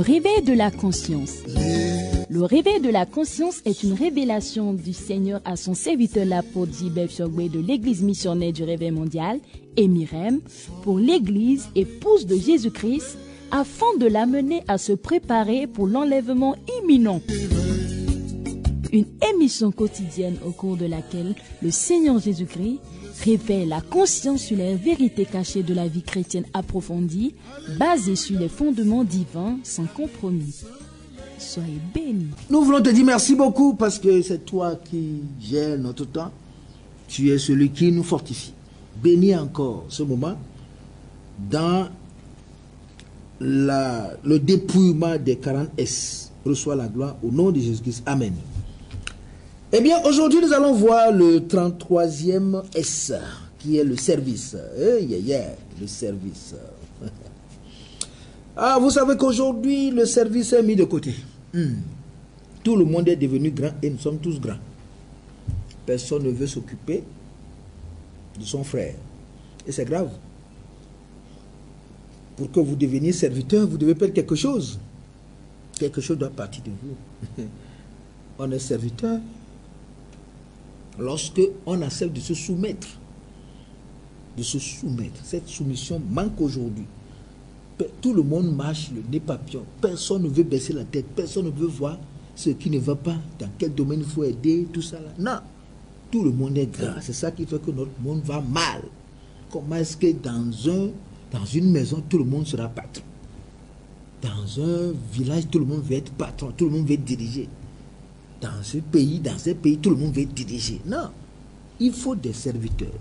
Le réveil de la conscience. Le réveil de la conscience est une révélation du Seigneur à son serviteur l'apôtre Gilbert Chogbe de l'Église missionnaire du réveil mondial, Emirem, pour l'Église épouse de Jésus-Christ, afin de l'amener à se préparer pour l'enlèvement imminent. Une émission quotidienne au cours de laquelle le Seigneur Jésus-Christ révèle la conscience sur les vérités cachées de la vie chrétienne approfondie, basée sur les fondements divins sans compromis. Soyez bénis. Nous voulons te dire merci beaucoup parce que c'est toi qui gères notre temps. Tu es celui qui nous fortifie. Bénis encore ce moment dans le dépouillement des 40 S. Reçois la gloire au nom de Jésus-Christ. Amen. Eh bien, aujourd'hui, nous allons voir le 33e S, qui est le service. Le service. Ah, vous savez qu'aujourd'hui, le service est mis de côté. Tout le monde est devenu grand et nous sommes tous grands. Personne ne veut s'occuper de son frère. Et c'est grave. Pour que vous deveniez serviteur, vous devez faire quelque chose. Quelque chose doit partir de vous. On est serviteur lorsque on accepte de se soumettre. De se soumettre. Cette soumission manque aujourd'hui. Tout le monde marche le nez papillon. Personne ne veut baisser la tête. Personne ne veut voir ce qui ne va pas. Dans quel domaine il faut aider, tout ça là. Non. Tout le monde est grand. C'est ça qui fait que notre monde va mal. Comment est-ce que dans une maison, tout le monde sera patron? Dans un village, tout le monde veut être patron. Tout le monde veut diriger. Dans ce pays, tout le monde veut diriger. Non. Il faut des serviteurs.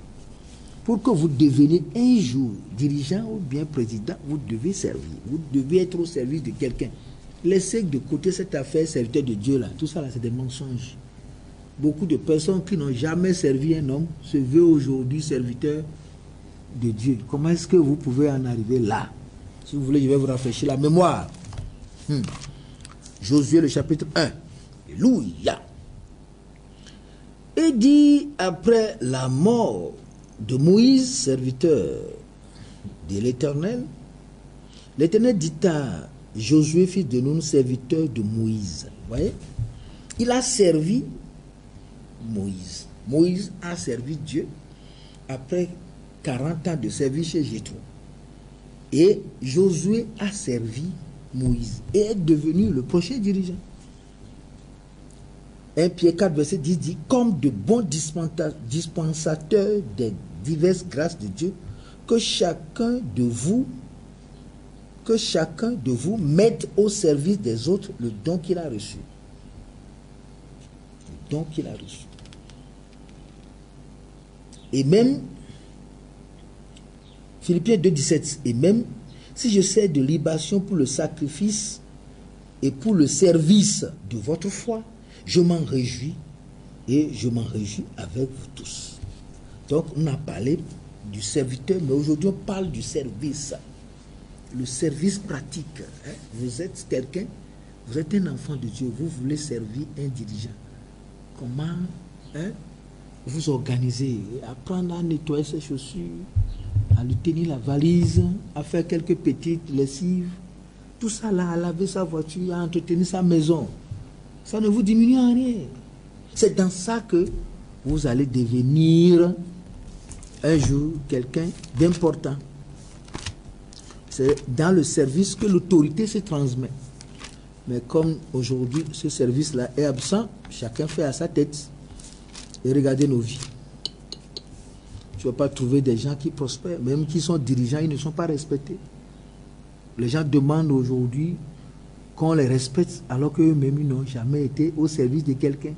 Pour que vous deveniez un jour dirigeant ou bien président, vous devez servir. Vous devez être au service de quelqu'un. Laissez de côté cette affaire serviteur de Dieu là. Tout ça là, c'est des mensonges. Beaucoup de personnes qui n'ont jamais servi un homme se veulent aujourd'hui serviteurs de Dieu. Comment est-ce que vous pouvez en arriver là? Si vous voulez, je vais vous rafraîchir la mémoire. Josué, le chapitre 1. Alléluia. Et dit, après la mort de Moïse, serviteur de l'Éternel, l'Éternel dit à Josué, fils de Nun, serviteur de Moïse. Vous voyez? Il a servi Moïse. Moïse a servi Dieu après 40 ans de service chez Jéthro. Et Josué a servi Moïse et est devenu le prochain dirigeant. 1 Pierre 4, verset 10 dit, comme de bons dispensateurs des diverses grâces de Dieu, que chacun de vous mette au service des autres le don qu'il a reçu. Le don qu'il a reçu. Et même, Philippiens 2, 17, et même si je sers de libation pour le sacrifice et pour le service de votre foi, je m'en réjouis et je m'en réjouis avec vous tous. Donc, on a parlé du serviteur, mais aujourd'hui, on parle du service. Le service pratique. Vous êtes quelqu'un, vous êtes un enfant de Dieu, vous voulez servir un dirigeant. Comment vous organiser, apprendre à nettoyer ses chaussures, à lui tenir la valise, à faire quelques petites lessives. Tout ça là, à laver sa voiture, à entretenir sa maison. Ça ne vous diminue en rien. C'est dans ça que vous allez devenir un jour quelqu'un d'important. C'est dans le service que l'autorité se transmet. Mais comme aujourd'hui, ce service-là est absent, chacun fait à sa tête. Et regardez nos vies. Tu ne vas pas trouver des gens qui prospèrent, même qui sont dirigeants, ils ne sont pas respectés. Les gens demandent aujourd'hui qu'on les respecte alors qu'eux-mêmes n'ont jamais été au service de quelqu'un.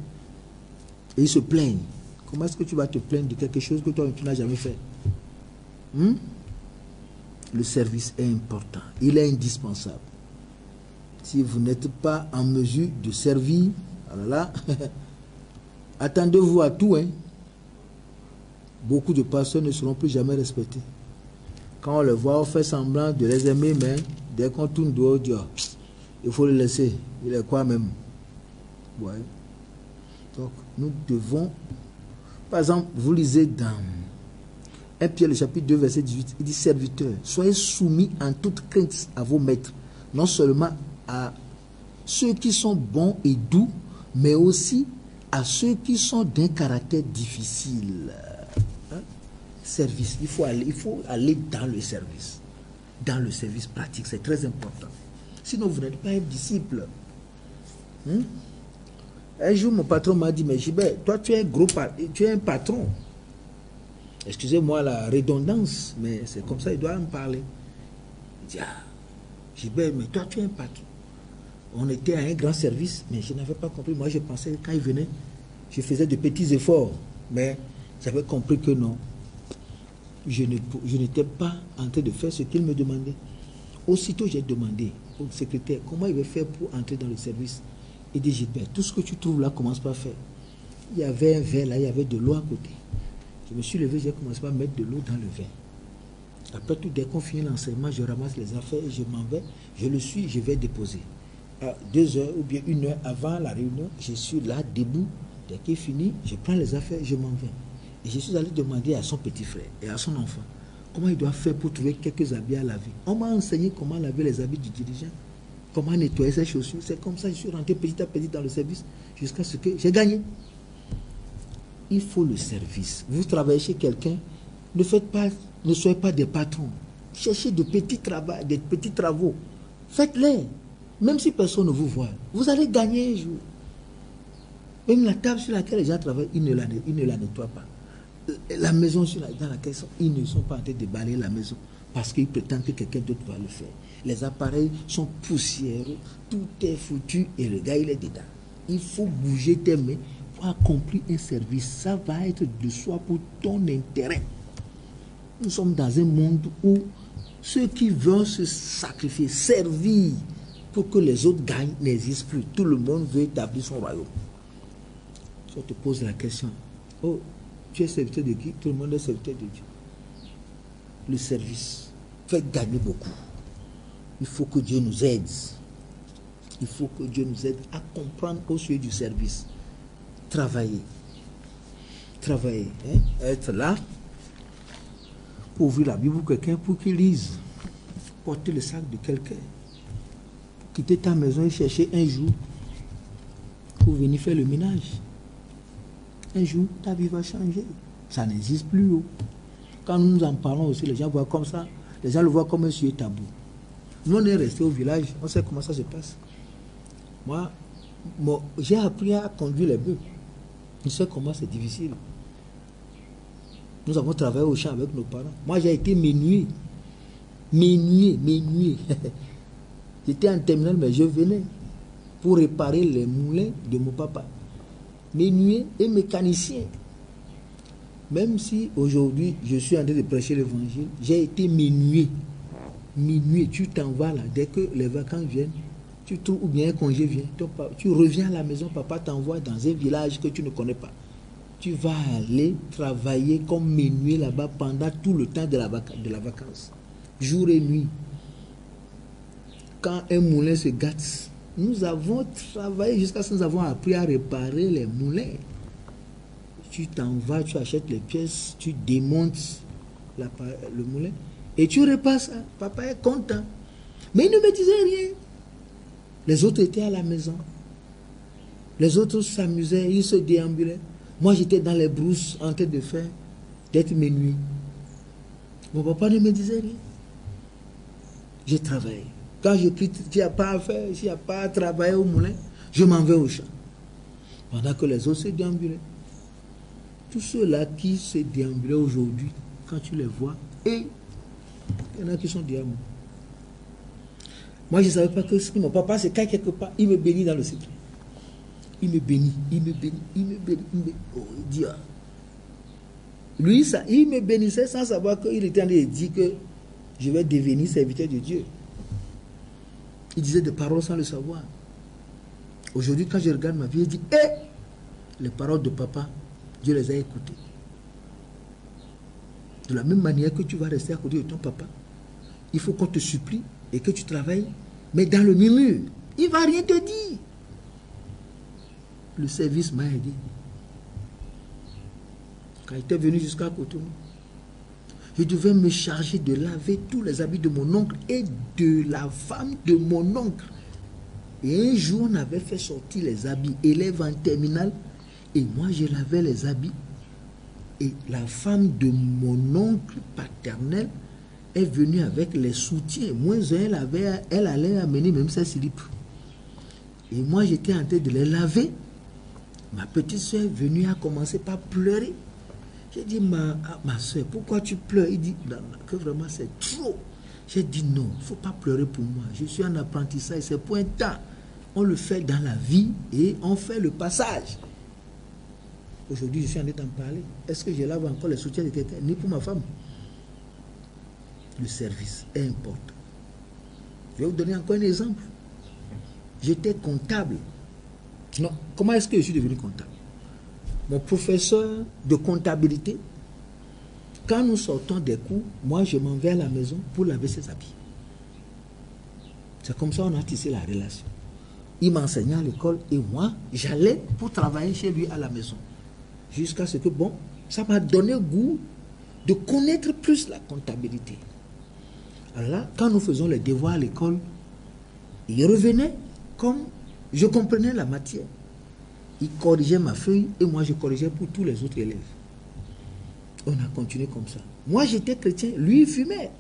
Et ils se plaignent. Comment est-ce que tu vas te plaindre de quelque chose que toi tu n'as jamais fait? Le service est important. Il est indispensable. Si vous n'êtes pas en mesure de servir, alors là, attendez-vous à tout. Beaucoup de personnes ne seront plus jamais respectées. Quand on les voit, on fait semblant de les aimer, mais dès qu'on tourne dehors, on dit, oh, il faut le laisser. Il est quoi même? Ouais. Donc, nous devons... Par exemple, vous lisez dans 1 Pierre, le chapitre 2, verset 18, il dit, serviteurs, soyez soumis en toute crainte à vos maîtres, non seulement à ceux qui sont bons et doux, mais aussi à ceux qui sont d'un caractère difficile. Service, il faut aller dans le service. Dans le service pratique, c'est très important. Sinon, vous n'êtes pas un disciple. Un jour, mon patron m'a dit, mais Gilbert, toi, tu es un patron. Excusez-moi la redondance, mais c'est comme ça, il doit me parler. Il dit, ah, Gilbert, mais toi, tu es un patron. On était à un grand service, mais je n'avais pas compris. Moi, je pensais que quand il venait, je faisais de petits efforts. Mais j'avais compris que non. Je n'étais pas en train de faire ce qu'il me demandait. Aussitôt, j'ai demandé au secrétaire comment il va faire pour entrer dans le service. Il dit, Gilbert, tout ce que tu trouves là, commence par faire. Il y avait un verre là, il y avait de l'eau à côté. Je me suis levé, j'ai commencé par mettre de l'eau dans le verre. Après tout, dès qu'on finit l'enseignement, je ramasse les affaires et je m'en vais. Je le suis, je vais déposer. À 2 heures ou bien 1 heure avant la réunion, je suis là, debout. Dès qu'il est fini, je prends les affaires et je m'en vais. Et je suis allé demander à son petit frère et à son enfant comment il doit faire pour trouver quelques habits à laver. On m'a enseigné comment laver les habits du dirigeant, comment nettoyer ses chaussures. C'est comme ça que je suis rentré petit à petit dans le service jusqu'à ce que j'ai gagné. Il faut le service. Vous travaillez chez quelqu'un, ne soyez pas des patrons. Cherchez de petits travaux. Faites-les. Même si personne ne vous voit, vous allez gagner un jour. Même la table sur laquelle les gens travaillent, ils ne la nettoient pas. La maison dans laquelle ils ne sont pas en train de balayer la maison parce qu'ils prétendent que quelqu'un d'autre va le faire. Les appareils sont poussiéreux, tout est foutu et le gars il est dedans. Il faut bouger tes mains pour accomplir un service. Ça va être de soi pour ton intérêt. Nous sommes dans un monde où ceux qui veulent se sacrifier, servir pour que les autres gagnent n'existent plus. Tout le monde veut établir son royaume. Si on te pose la question, oh, tu es serviteur de qui? Tout le monde est serviteur de Dieu. Le service fait gagner beaucoup. Il faut que Dieu nous aide. Il faut que Dieu nous aide à comprendre au sujet du service. Travailler. Travailler. Être là pour ouvrir la Bible pour quelqu'un, pour qu'il lise. Porter le sac de quelqu'un. Quitter ta maison et chercher un jour pour venir faire le ménage. Un jour, ta vie va changer. Ça n'existe plus. Quand nous en parlons aussi, les gens voient comme ça. Les gens le voient comme un sujet tabou. Nous, on est restés au village. On sait comment ça se passe. Moi, j'ai appris à conduire les bœufs. Je sais comment c'est difficile. Nous avons travaillé au champ avec nos parents. Moi, j'ai été menuisier. J'étais en terminale, mais je venais pour réparer les moulins de mon papa. Menuisier et mécanicien. Même si aujourd'hui je suis en train de prêcher l'évangile, j'ai été menuisier. Menuisier, tu t'en vas là, dès que les vacances viennent, tu trouves ou bien un congé vient, tu reviens à la maison, papa t'envoie dans un village que tu ne connais pas. Tu vas aller travailler comme menuisier là-bas pendant tout le temps de la vacance, jour et nuit. Quand un moulin se gâte, nous avons travaillé jusqu'à ce que nous avons appris à réparer les moulins. Tu t'en vas, tu achètes les pièces, tu démontes le moulin et tu répares ça. Papa est content. Mais il ne me disait rien. Les autres étaient à la maison. Les autres s'amusaient, ils se déambulaient. Moi, j'étais dans les brousses en train d'être menuisier. Mon papa ne me disait rien. J'ai travaillé. Quand je prie, s'il n'y a pas à faire, s'il n'y a pas à travailler au moulin, je m'en vais au champ. Pendant que les autres se déambulaient. Tous ceux-là qui se déambulaient aujourd'hui, quand tu les vois, et il y en a qui sont diamants. Moi, je ne savais pas que ce que mon papa, c'est quand quelque part, il me bénit dans le secret. Il me bénit. Oh, il dit, ah. Lui, ça, il me bénissait sans savoir qu'il était en train de dire que je vais devenir serviteur de Dieu. Il disait des paroles sans le savoir. Aujourd'hui, quand je regarde ma vie, je dis, les paroles de papa, Dieu les a écoutées. De la même manière que tu vas rester à côté de ton papa, il faut qu'on te supplie et que tu travailles, mais dans le murmure. Il ne va rien te dire. Le service m'a aidé. Quand il était venu jusqu'à Cotonou, je devais me charger de laver tous les habits de mon oncle et de la femme de mon oncle. Et un jour, on avait fait sortir les habits, élèves en terminale, et moi, je lavais les habits. Et la femme de mon oncle paternel est venue avec les soutiens. Moi, elle allait amener même ses slips. Et moi, j'étais en train de les laver. Ma petite soeur est venue, a commencé par pleurer. J'ai dit, ma soeur, pourquoi tu pleures? Il dit, non, que vraiment c'est trop. J'ai dit, non, il ne faut pas pleurer pour moi. Je suis en apprentissage, c'est pour un temps. On le fait dans la vie et on fait le passage. Aujourd'hui, je suis en train d'en parler. Est-ce que je lave encore les soutiens de quelqu'un? Ni pour ma femme. Le service est important. Je vais vous donner encore un exemple. J'étais comptable. Non, comment est-ce que je suis devenu comptable? Mon professeur de comptabilité, quand nous sortons des cours, moi je m'en vais à la maison pour laver ses habits. C'est comme ça qu'on a tissé la relation. Il m'enseignait à l'école et moi, j'allais pour travailler chez lui à la maison. Jusqu'à ce que, bon, ça m'a donné goût de connaître plus la comptabilité. Alors là, quand nous faisons les devoirs à l'école, il revenait comme je comprenais la matière. Il corrigeait ma feuille et moi je corrigeais pour tous les autres élèves. On a continué comme ça. Moi j'étais chrétien, lui il fumait.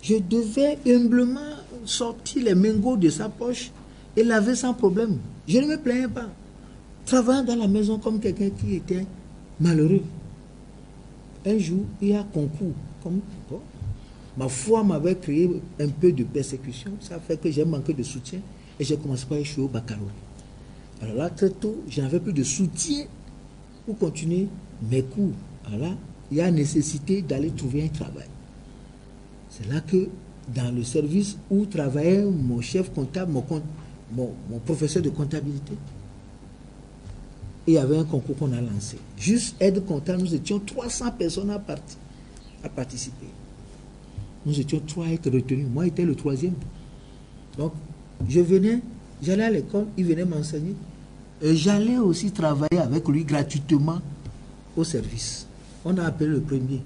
Je devais humblement sortir les mégots de sa poche et laver sans problème. Je ne me plaignais pas. Travaillant dans la maison comme quelqu'un qui était malheureux. Un jour, il y a un concours. Ma foi m'avait créé un peu de persécution. Ça fait que j'ai manqué de soutien et j'ai commencé par échouer au baccalauréat. Alors là, très tôt, je n'avais plus de soutien pour continuer mes cours. Alors là, il y a nécessité d'aller trouver un travail. C'est là que, dans le service où travaillait mon chef comptable, mon professeur de comptabilité, il y avait un concours qu'on a lancé. Juste aide comptable, nous étions 300 personnes à participer. Nous étions 3 à être retenus. Moi, j'étais le 3e. Donc, j'allais à l'école, il venait m'enseigner. Et j'allais aussi travailler avec lui gratuitement au service. On a appelé le premier.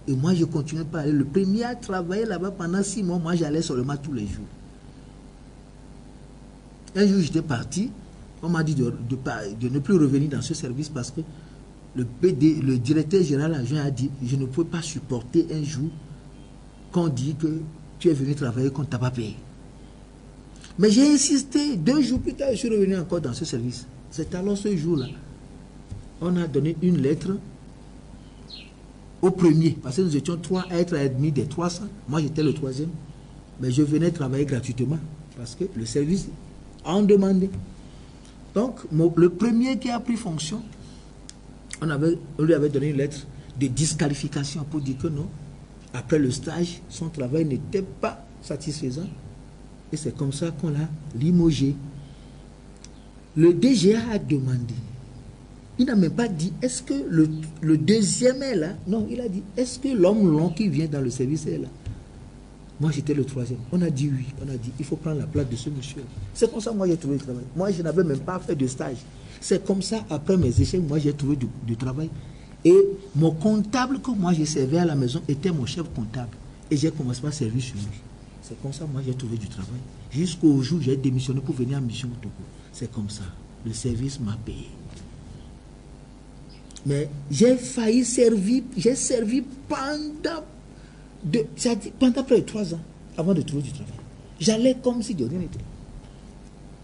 Et moi, je continuais par aller. Le premier a travaillé là-bas pendant 6 mois. Moi, j'allais seulement tous les jours. Un jour, j'étais parti. On m'a dit de ne plus revenir dans ce service parce que le directeur général adjoint a dit, je ne peux pas supporter un jour qu'on dit que tu es venu travailler qu'on ne t'a pas payé. Mais j'ai insisté. 2 jours plus tard, je suis revenu encore dans ce service. C'est alors ce jour-là, on a donné une lettre au premier, parce que nous étions 3 à être admis des 300. Moi, j'étais le 3e. Mais je venais travailler gratuitement, parce que le service en demandait. Donc, le premier qui a pris fonction, on lui avait donné une lettre de disqualification pour dire que non, après le stage, son travail n'était pas satisfaisant. Et c'est comme ça qu'on l'a limogé. Le DGA a demandé. Il n'a même pas dit, est-ce que le deuxième est là? Non, il a dit, est-ce que l'homme long qui vient dans le service est là? Moi, j'étais le 3e. On a dit oui. On a dit, il faut prendre la place de ce monsieur. C'est comme ça que moi, j'ai trouvé du travail. Moi, je n'avais même pas fait de stage. C'est comme ça, après mes échecs, moi, j'ai trouvé du travail. Et mon comptable que moi, j'ai servi à la maison était mon chef comptable. Et j'ai commencé à servir sur lui. C'est comme ça que moi, j'ai trouvé du travail. Jusqu'au jour où j'ai démissionné pour venir en mission au Togo. C'est comme ça. Le service m'a payé. Mais j'ai failli servir, j'ai servi pendant près de 3 ans avant de trouver du travail. J'allais comme si de rien n'était.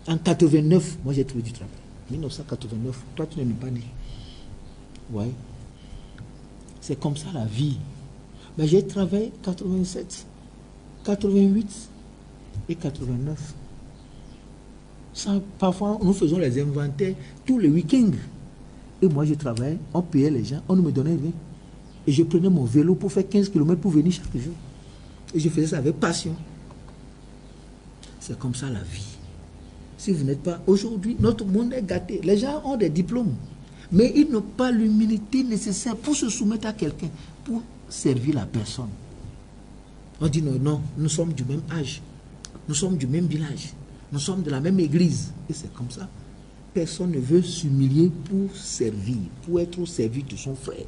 En 89, moi j'ai trouvé du travail. 1989, toi tu n'es même pas né. Ouais. C'est comme ça la vie. Mais j'ai travaillé 87, 88 et 89. Ça, parfois, nous faisons les inventaires tous les week-ends. Et moi, je travaillais, on payait les gens, on me donnait 20. Et je prenais mon vélo pour faire 15 km pour venir chaque jour. Et je faisais ça avec passion. C'est comme ça la vie. Si vous n'êtes pas... Aujourd'hui, notre monde est gâté. Les gens ont des diplômes. Mais ils n'ont pas l'humilité nécessaire pour se soumettre à quelqu'un, pour servir la personne. On dit non, nous sommes du même âge. Nous sommes du même village. Nous sommes de la même église. Et c'est comme ça. Personne ne veut s'humilier pour servir, pour être au service de son frère.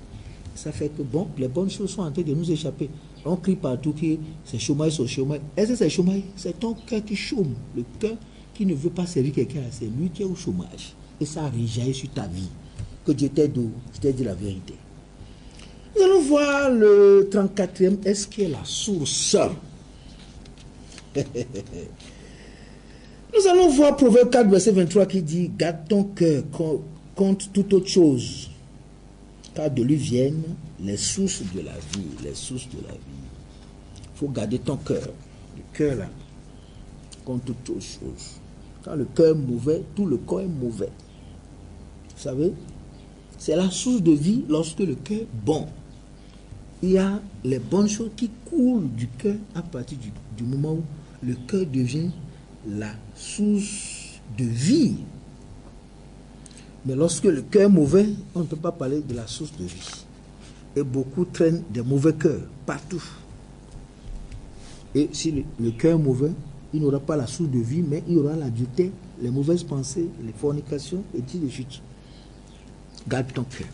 Ça fait que, bon, les bonnes choses sont en train de nous échapper. On crie partout que c'est chômage sur chômage. Est-ce que c'est chômage? C'est ton cœur qui chôme. Le cœur qui ne veut pas servir quelqu'un, c'est lui qui est au chômage. Et ça réjaillit sur ta vie. Que Dieu t'aide, je t'ai dit la vérité. Nous allons voir le 34e. Est-ce qu'il est la source? Nous allons voir Proverbe 4, verset 23 qui dit: garde ton cœur contre toute autre chose, car de lui viennent les sources de la vie. Les sources de la vie. Il faut garder ton cœur. Le cœur là, contre toute autre chose. Quand le cœur est mauvais, tout le corps est mauvais. Vous savez, c'est la source de vie lorsque le cœur est bon. Il y a les bonnes choses qui coulent du cœur à partir du moment où le cœur devient la source de vie. Mais lorsque le cœur est mauvais, on ne peut pas parler de la source de vie. Et beaucoup traînent des mauvais cœurs partout. Et si le cœur est mauvais, il n'aura pas la source de vie, mais il y aura l'adultère, les mauvaises pensées, les fornications, et ainsi de suite. Garde ton cœur.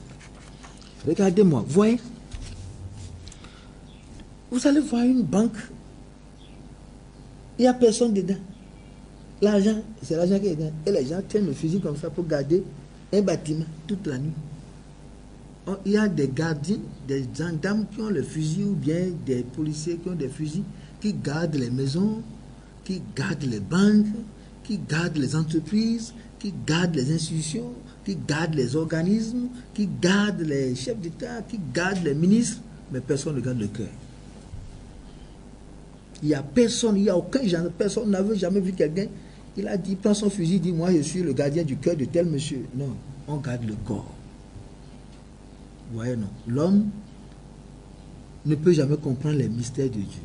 Regardez-moi, voyez, vous allez voir une banque, il n'y a personne dedans. L'argent, c'est l'argent qui est dedans. Et les gens tiennent le fusil comme ça pour garder un bâtiment toute la nuit. Il y a des gardiens, des gendarmes qui ont le fusil, ou bien des policiers qui ont des fusils, qui gardent les maisons, qui gardent les banques, qui gardent les entreprises, qui gardent les institutions, qui gardent les organismes, qui gardent les chefs d'État, qui gardent les ministres, mais personne ne garde le cœur. Il n'y a personne, il n'y a aucun genre, personne n'avait jamais vu quelqu'un. Il a dit, prends son fusil, dit, moi je suis le gardien du cœur de tel monsieur. Non, on garde le corps. Vous voyez, non. L'homme ne peut jamais comprendre les mystères de Dieu.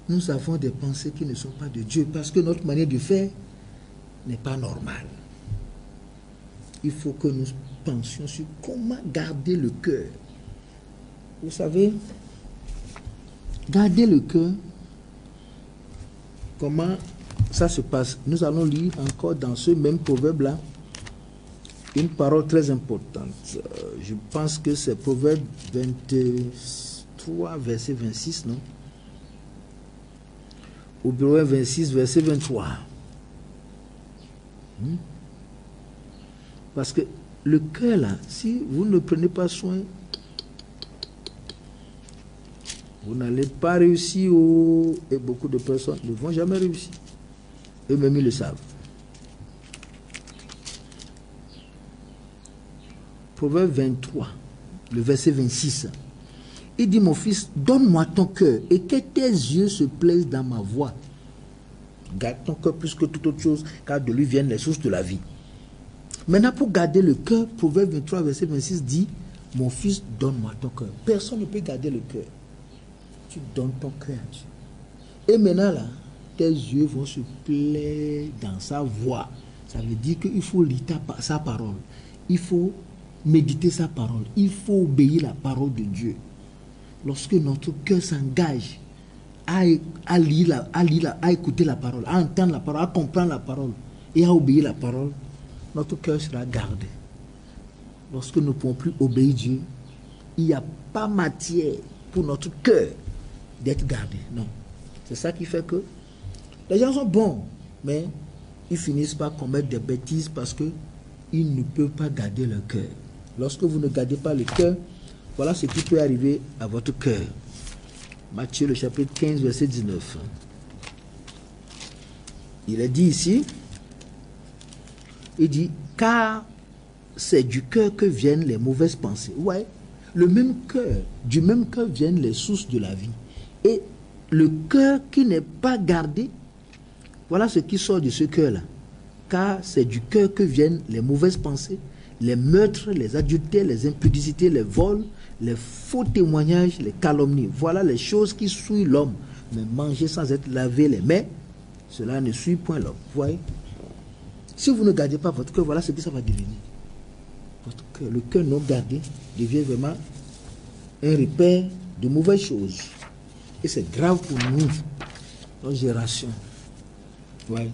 Nous avons des pensées qui ne sont pas de Dieu parce que notre manière de faire n'est pas normale. Il faut que nous pensions sur comment garder le cœur. Vous savez, garder le cœur, comment ça se passe? Nous allons lire encore dans ce même proverbe-là une parole très importante. Je pense que c'est Proverbe 23, verset 26, non? Au Proverbe 26, verset 23. Parce que le cœur là, si vous ne prenez pas soin, vous n'allez pas réussir. Et beaucoup de personnes ne vont jamais réussir. Eux-mêmes, ils le savent. Proverbe 23, le verset 26. Il dit, mon fils, donne-moi ton cœur et que tes yeux se plaisent dans ma voix. Garde ton cœur plus que toute autre chose, car de lui viennent les sources de la vie. Maintenant, pour garder le cœur, Proverbe 23, verset 26 dit, mon fils, donne-moi ton cœur. Personne ne peut garder le cœur. Tu donnes ton cœur à Dieu. Et maintenant, là, tes yeux vont se plaire dans sa voix. Ça veut dire qu'il faut lire sa parole. Il faut méditer sa parole. Il faut obéir la parole de Dieu. Lorsque notre cœur s'engage à écouter la parole, à entendre la parole, à comprendre la parole et à obéir la parole, notre cœur sera gardé. Lorsque nous ne pouvons plus obéir Dieu, il n'y a pas matière pour notre cœur d'être gardé. Non. C'est ça qui fait que les gens sont bons, mais ils finissent par commettre des bêtises parce qu'ils ne peuvent pas garder leur cœur. Lorsque vous ne gardez pas le cœur, voilà ce qui peut arriver à votre cœur. Matthieu, le chapitre 15, verset 19. Il est dit ici, il dit, car c'est du cœur que viennent les mauvaises pensées. Ouais, le même cœur, du même cœur viennent les sources de la vie. Et le cœur qui n'est pas gardé, voilà ce qui sort de ce cœur-là. Car c'est du cœur que viennent les mauvaises pensées, les meurtres, les adultères, les impudicités, les vols, les faux témoignages, les calomnies. Voilà les choses qui souillent l'homme. Mais manger sans être lavé les mains, cela ne suit point l'homme. Vous voyez? Si vous ne gardez pas votre cœur, voilà ce que ça va devenir. Votre cœur, le cœur non gardé devient vraiment un repère de mauvaises choses. Et c'est grave pour nous, notre génération. Ouais.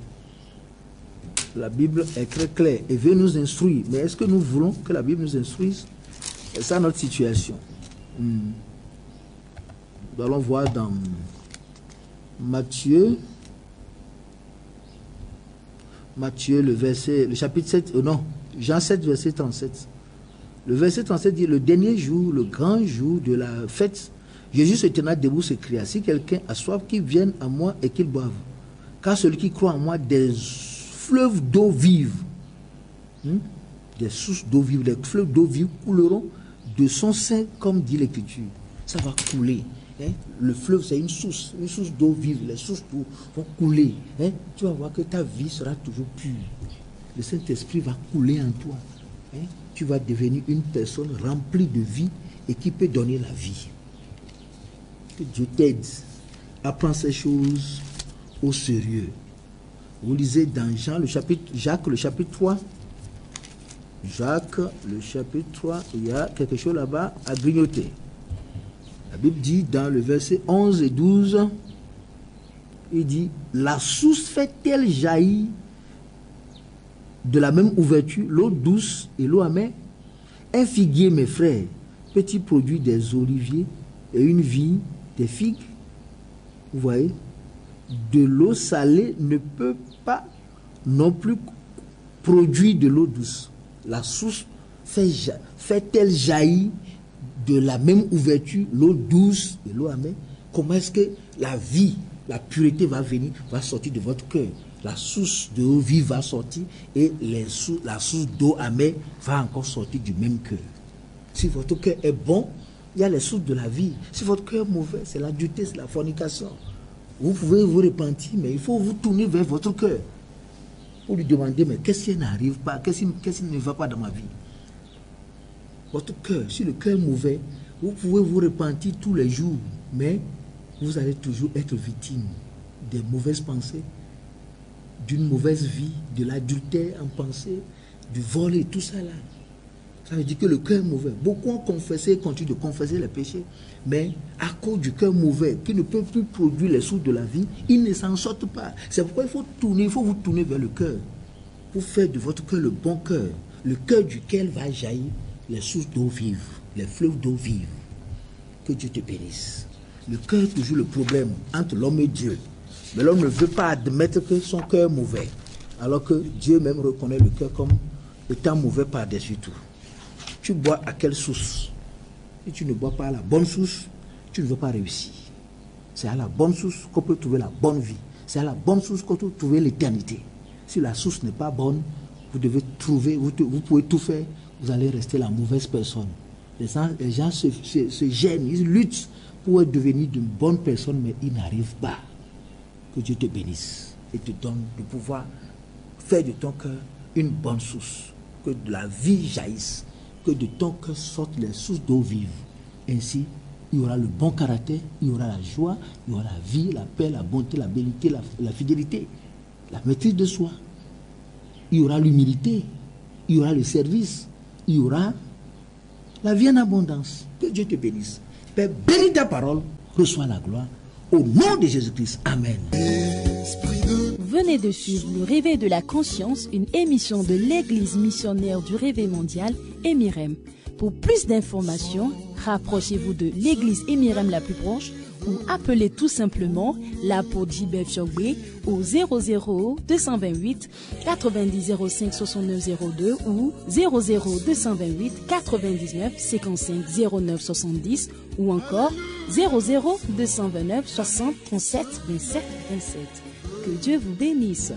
La Bible est très claire et veut nous instruire. Mais est-ce que nous voulons que la Bible nous instruise? C'est ça notre situation. Nous allons voir dans Matthieu, Matthieu, le chapitre 7, non, Jean 7, verset 37. Le verset 37 dit, le dernier jour, le grand jour de la fête, Jésus se tenant debout s'écria, si quelqu'un a soif, qu'il vienne à moi et qu'il boive. Car celui qui croit en moi, des fleuves d'eau vive, des sources d'eau vive, des fleuves d'eau vive couleront de son sein, comme dit l'Écriture. Ça va couler. Le fleuve, c'est une source d'eau vive. Les sources d'eau vont couler. Tu vas voir que ta vie sera toujours pure. Le Saint-Esprit va couler en toi. Tu vas devenir une personne remplie de vie et qui peut donner la vie. Que Dieu t'aide à prendre ces choses au sérieux. Vous lisez dans Jacques, le chapitre 3. Jacques, le chapitre 3, il y a quelque chose là-bas à grignoter. La Bible dit dans le verset 11 et 12, il dit, la source fait-elle jaillir de la même ouverture l'eau douce et l'eau amère? Un figuier, mes frères, peut-il produire des oliviers et une vigne des figues? Vous voyez, de l'eau salée ne peut pas non plus produire de l'eau douce. La source fait-elle jaillir de la même ouverture l'eau douce et l'eau amère? Comment est-ce que la vie, la pureté va sortir de votre cœur? La source d'eau vive va sortir et la source d'eau amère va encore sortir du même cœur. Si votre cœur est bon, il y a les sources de la vie. Si votre cœur est mauvais, c'est l'adultère, c'est la fornication. Vous pouvez vous repentir, mais il faut vous tourner vers votre cœur pour lui demander, mais qu'est-ce qui n'arrive pas? Qu'est-ce qui ne va pas dans ma vie? Votre cœur, si le cœur est mauvais, vous pouvez vous repentir tous les jours, mais vous allez toujours être victime des mauvaises pensées, d'une mauvaise vie, de l'adultère en pensée, du vol et tout ça là. Ça veut dire que le cœur est mauvais. Beaucoup ont confessé et continuent de confesser les péchés, mais à cause du cœur mauvais, qui ne peut plus produire les sources de la vie, ils ne s'en sortent pas. C'est pourquoi il faut vous tourner vers le cœur, pour faire de votre cœur le bon cœur, le cœur duquel va jaillir les sources d'eau vive, les fleuves d'eau vive. Que Dieu te bénisse. Le cœur est toujours le problème entre l'homme et Dieu. Mais l'homme ne veut pas admettre que son cœur est mauvais, alors que Dieu même reconnaît le cœur comme étant mauvais par-dessus tout. Tu bois à quelle source? Si tu ne bois pas à la bonne source, tu ne veux pas réussir. C'est à la bonne source qu'on peut trouver la bonne vie. C'est à la bonne source qu'on peut trouver l'éternité. Si la source n'est pas bonne, vous pouvez tout faire, vous allez rester la mauvaise personne. Les gens se gênent, ils luttent pour devenir de bonnes personnes, mais ils n'arrivent pas. Que Dieu te bénisse et te donne de pouvoir faire de ton cœur une bonne source. Que de la vie jaillisse, que de ton cœur sortent les sources d'eau vive. Ainsi, il y aura le bon caractère, il y aura la joie, il y aura la vie, la paix, la bonté, la bellité, la fidélité, la maîtrise de soi. Il y aura l'humilité, il y aura le service, il y aura la vie en abondance. Que Dieu te bénisse. Père, bénis ta parole, reçois la gloire. Au nom de Jésus-Christ. Amen. Venez de suivre le Réveil de la Conscience, une émission de l'Église missionnaire du Réveil mondial, Emirem. Pour plus d'informations, rapprochez-vous de l'Église Emirem la plus proche ou appelez tout simplement l'apôtre J.B. Fiogbe au 00 228 90 05 69 02 ou 00 228 99 55 09 70 ou encore 00 229 60 37 27 27. Que Dieu vous bénisse.